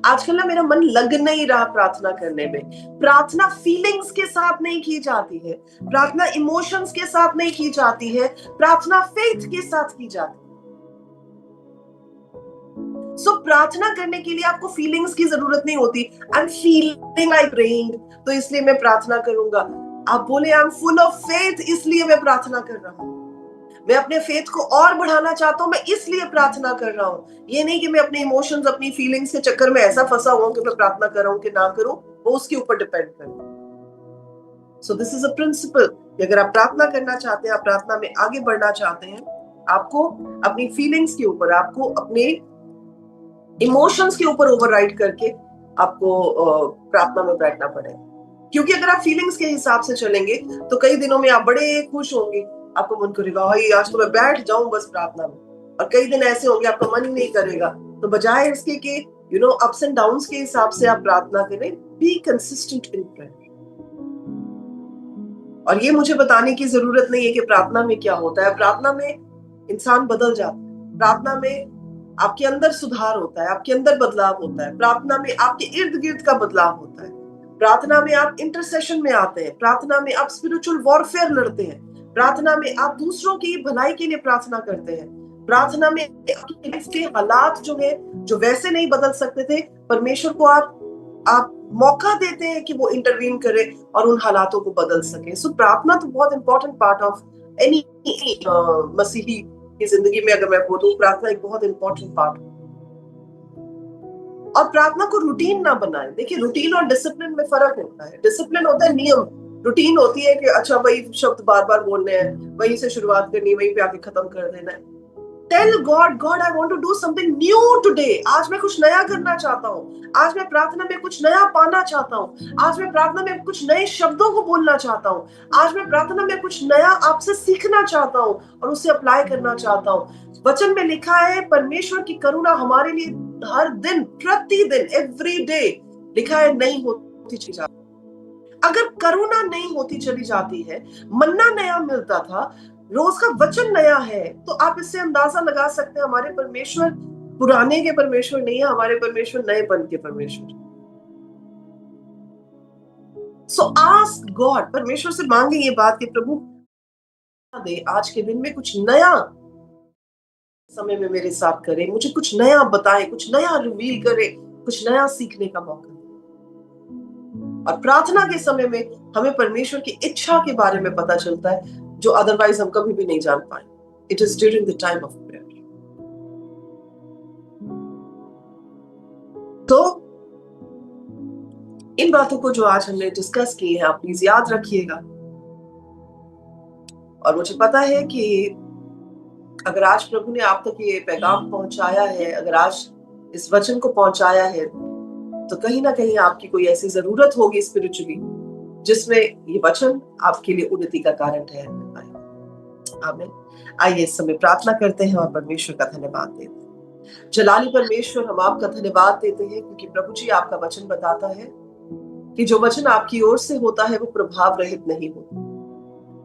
आजकल ना मेरा मन लग नहीं रहा प्रार्थना करने में। प्रार्थना फीलिंग्स के साथ नहीं की जाती है, प्रार्थना इमोशंस के साथ नहीं की जाती है, प्रार्थना फेथ के साथ की जाती है। सो प्रार्थना करने के लिए आपको फीलिंग्स की जरूरत नहीं होती। I am feeling like praying, तो इसलिए मैं प्रार्थना करूंगा। आप बोले I am full of faith, इसलिए मैं प्रार्थना कर रहा हूं, मैं अपने फेथ को और बढ़ाना चाहता हूं, मैं इसलिए प्रार्थना कर रहा हूं। ये नहीं कि मैं अपने इमोशंस, अपनी फीलिंग्स के चक्कर में ऐसा फंसा हुआ हूं कि मैं प्रार्थना कर रहा हूं कि ना करूं, वो उसके ऊपर डिपेंड करे। So this is a principle कि अगर आप प्रार्थना करना चाहते हैं, आप प्रार्थना में आगे बढ़ना चाहते हैं, आपको अपनी फीलिंग्स के ऊपर, आपको अपने इमोशंस के ऊपर ओवरराइड करके आपको प्रार्थना में बैठना पड़ेगा। क्योंकि अगर आप फीलिंग्स के हिसाब से चलेंगे तो कई दिनों में आप बड़े खुश होंगे, आपको मन करेगा भाई आज तो मैं बैठ जाऊं बस प्रार्थना में, और कई दिन ऐसे होंगे आपका मन ही नहीं करेगा। तो बजाय इसके कि अप्स एंड डाउन्स के हिसाब से आप प्रार्थना करें, बी कंसिस्टेंट इन प्रेयर। और ये मुझे बताने की जरूरत नहीं है कि प्रार्थना में क्या होता है। प्रार्थना में इंसान बदल जाता है, प्रार्थना में आपके अंदर सुधार होता है, आपके अंदर बदलाव होता है, प्रार्थना में आपके इर्द गिर्द का बदलाव होता है, प्रार्थना में आप इंटरसेशन में आते हैं, प्रार्थना में आप स्पिरिचुअल वॉरफेयर लड़ते हैं, प्रार्थना में आप दूसरों की भलाई के लिए प्रार्थना करते हैं, प्रार्थना में आपके हालात जो है, जो वैसे नहीं बदल सकते थे, परमेश्वर को आप मौका देते हैं कि वो इंटरवीन करे और उन हालातों को बदल सके। सो प्रार्थना तो बहुत इंपॉर्टेंट पार्ट ऑफ एनी मसीही की जिंदगी में, अगर मैं बोलूं, प्रार्थना एक बहुत इंपॉर्टेंट पार्ट। और प्रार्थना को रूटीन ना बनाएं। देखिए, रूटीन और डिसिप्लिन में फर्क होता है। डिसिप्लिन होता है नियम, रूटीन होती है कि अच्छा वही शब्द बार बार बोलने हैं, वहीं से शुरुआत करनी है, वहीं पे आके खत्म कर देना है। Tell God I want to do something new today, आज मैं कुछ नया करना चाहता हूँ, आज मैं प्रार्थना में कुछ नया पाना चाहता हूँ, आज मैं प्रार्थना में कुछ नए शब्दों को बोलना चाहता हूँ, आज मैं प्रार्थना में कुछ नया आपसे सीखना चाहता हूँ और उसे अप्लाई करना चाहता हूँ। वचन में लिखा है परमेश्वर की करुणा हमारे लिए हर दिन, प्रतिदिन, एवरी डे लिखा है नहीं होती चली जाती। अगर करुणा नहीं होती चली जाती है, मन्ना नया मिलता था, रोज का वचन नया है, तो आप इससे अंदाजा लगा सकते हैं हमारे परमेश्वर पुराने के परमेश्वर नहीं है, हमारे परमेश्वर नएपन के परमेश्वर। सो आस्क गॉड, परमेश्वर से मांगे ये बात कि प्रभु दे आज के दिन में कुछ नया समय में मेरे साथ करे, मुझे कुछ नया बताए, कुछ नया रिवील करे, कुछ नया सीखने का मौका। और प्रार्थना के समय में हमें परमेश्वर की इच्छा के बारे में पता चलता है जो अदरवाइज हम कभी भी नहीं जान पाए। It is during the time of prayer. तो इन बातों को जो आज हमने डिस्कस की है, आप प्लीज याद रखिएगा। और मुझे पता है कि अगर आज प्रभु ने आप तक ये पैगाम पहुंचाया है, अगर आज इस वचन को पहुंचाया है, तो कहीं ना कहीं आपकी कोई ऐसी जरूरत होगी स्पिरिचुअली जिसमें ये वचन आपके लिए उन्नति का कारण ठहरने पाए। आमीन। आइए इस समय प्रार्थना करते हैं और परमेश्वर का धन्यवाद देते हैं। जलाली परमेश्वर, हम आपका धन्यवाद देते हैं क्योंकि प्रभु जी आपका वचन बताता है कि जो वचन आपकी ओर से होता है वो प्रभाव रहित नहीं होता।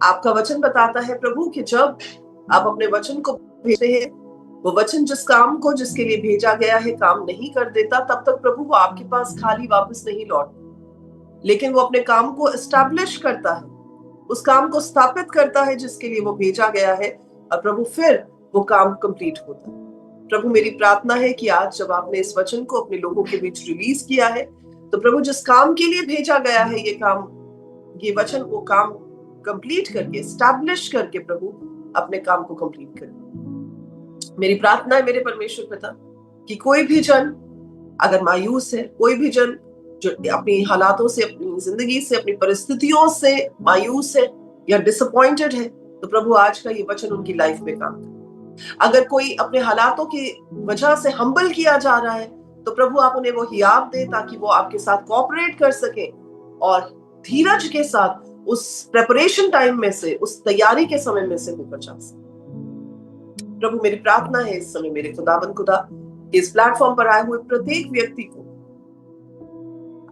आपका वचन बताता है प्रभु कि जब आप अपने वचन को भेजते हैं, वो वचन जिस काम को जिसके लिए भेजा गया है काम नहीं कर देता, तब तक प्रभु वो आपके पास खाली वापस नहीं लौटता, लेकिन वो अपने काम को एस्टैब्लिश करता है, उस काम को स्थापित करता है जिसके लिए वो भेजा गया है, और प्रभु फिर वो काम कंप्लीट होता है। प्रभु मेरी प्रार्थना है कि आज जब आपने इस वचन को अपने लोगों के बीच रिलीज किया है, तो प्रभु जिस काम के लिए भेजा गया है ये काम, ये वचन वो काम कंप्लीट करके, एस्टैब्लिश करके प्रभु अपने काम को कंप्लीट करे। मेरी प्रार्थना है मेरे परमेश्वर पिता कि कोई भी जन अगर मायूस है, कोई भी जन जो अपनी हालातों से, अपनी जिंदगी से, अपनी परिस्थितियों से मायूस है या डिसअपॉइंटेड है, तो प्रभु आज का ये वचन उनकी लाइफ में काम करे। अगर कोई अपने हालातों की वजह से हम्बल किया जा रहा है, तो प्रभु आप उन्हें वो हियाव दे ताकि वो आपके साथ कोऑपरेट कर सके और धीरज के साथ उस प्रेपरेशन टाइम में से, उस तैयारी के समय में से होकर जा सके। प्रभु मेरी प्रार्थना है इस समय मेरे खुदावन खुदा, इस प्लेटफॉर्म पर आए हुए प्रत्येक व्यक्ति को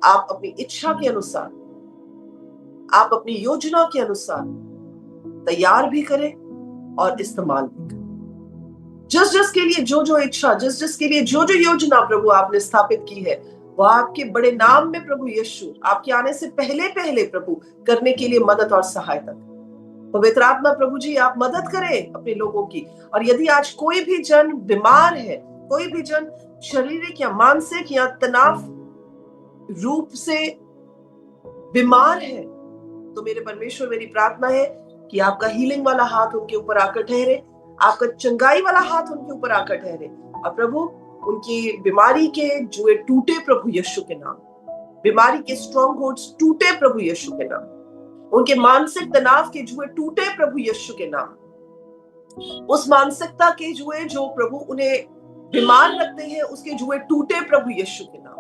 आप अपनी इच्छा के अनुसार, आप अपनी योजना के अनुसार तैयार भी करें और इस्तेमाल भी करें। जिस जिस के लिए जो जो इच्छा, जिस जिस के लिए जो जो योजना प्रभु आपने स्थापित की है, वो आपके बड़े नाम में प्रभु यीशु आपके आने से पहले पहले प्रभु करने के लिए मदद और सहायता। पवित्र आत्मा प्रभु जी आप मदद करें अपने लोगों की। और यदि आज कोई भी जन बीमार है, कोई भी जन शारीरिक या मानसिक या तनाव रूप से बीमार है, तो मेरे परमेश्वर मेरी प्रार्थना है कि आपका हीलिंग वाला हाथ उनके ऊपर आकर ठहरे, आपका चंगाई वाला हाथ उनके ऊपर आकर ठहरे, और प्रभु उनकी बीमारी के जुए टूटे प्रभु यीशु के नाम, बीमारी के स्ट्रॉन्ग होल्ड्स टूटे प्रभु यीशु के नाम, उनके मानसिक तनाव के जुए टूटे प्रभु यीशु के नाम, उस मानसिकता के जुए जो प्रभु उन्हें बीमार रखते हैं उसके जुए टूटे प्रभु यीशु के नाम।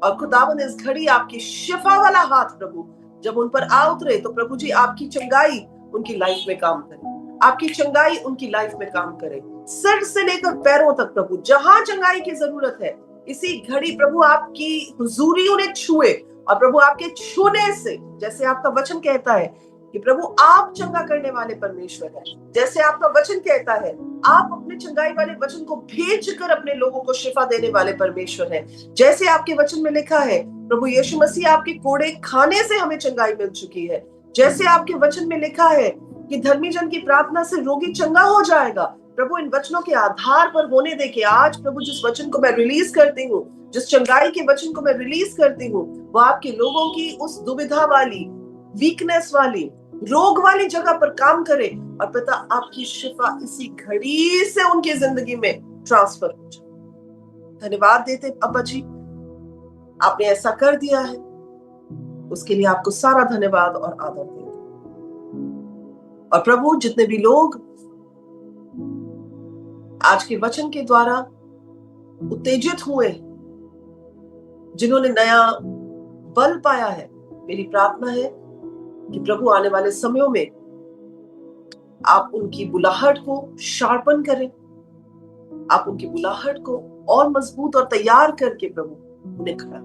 और खुदावन इस घड़ी आपकी शिफा वाला हाथ प्रभु जब उन पर आ उतरे, तो प्रभु जी आपकी चंगाई उनकी लाइफ में काम करे, आपकी चंगाई उनकी लाइफ में काम करे, सिर से लेकर पैरों तक प्रभु जहां चंगाई की जरूरत है, इसी घड़ी प्रभु आपकी हुजूरी उन्हें छुए, और प्रभु आपके छूने से, जैसे आपका वचन कहता है कि प्रभु आप चंगा करने वाले परमेश्वर हैं, जैसे आपका वचन कहता है आप अपने चंगाई वाले वचन को भेजकर अपने लोगों को शिफा देने वाले परमेश्वर हैं, जैसे आपके वचन में लिखा है प्रभु यीशु मसीह आपके कोड़े खाने से हमें चंगाई मिल चुकी है, जैसे आपके वचन में लिखा है कि धर्मी जन की प्रार्थना से रोगी चंगा हो जाएगा। प्रभु इन वचनों के आधार पर होने दे कि आज प्रभु जिस वचन को मैं रिलीज करती हूँ, जिस चंगाई के वचन को मैं रिलीज करती हूँ, वो आपके लोगों की उस दुविधा वाली, वीकनेस वाली, रोग वाली जगह पर काम करे, और पिता आपकी शिफा इसी घड़ी से उनकी जिंदगी में ट्रांसफर हो जाए। धन्यवाद देते अब्बा जी, आपने ऐसा कर दिया है, उसके लिए आपको सारा धन्यवाद और आदर देते। और प्रभु जितने भी लोग आज के वचन के द्वारा उत्तेजित हुए, जिन्होंने नया बल पाया है, मेरी प्रार्थना है कि प्रभु आने वाले समयों में आप उनकी बुलाहट को शार्पन करें, आप उनकी बुलाहट को और मजबूत और तैयार करके प्रभु उन्हें खड़ा।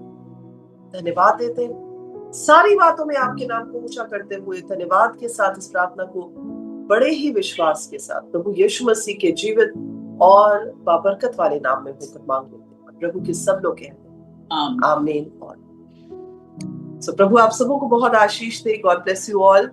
धन्यवाद देते हैं। सारी बातों में आपके नाम को ऊंचा करते हुए धन्यवाद के साथ इस प्रार्थना को बड़े ही विश्वास के साथ प्रभु यीशु मसीह के जीवित और बाबरकत वाले नाम में होकर मांग लेते हैं। प्रभु के सब लोग कहते हैं आमीन। और प्रभु आप सबों को बहुत आशीष दे। God bless you all.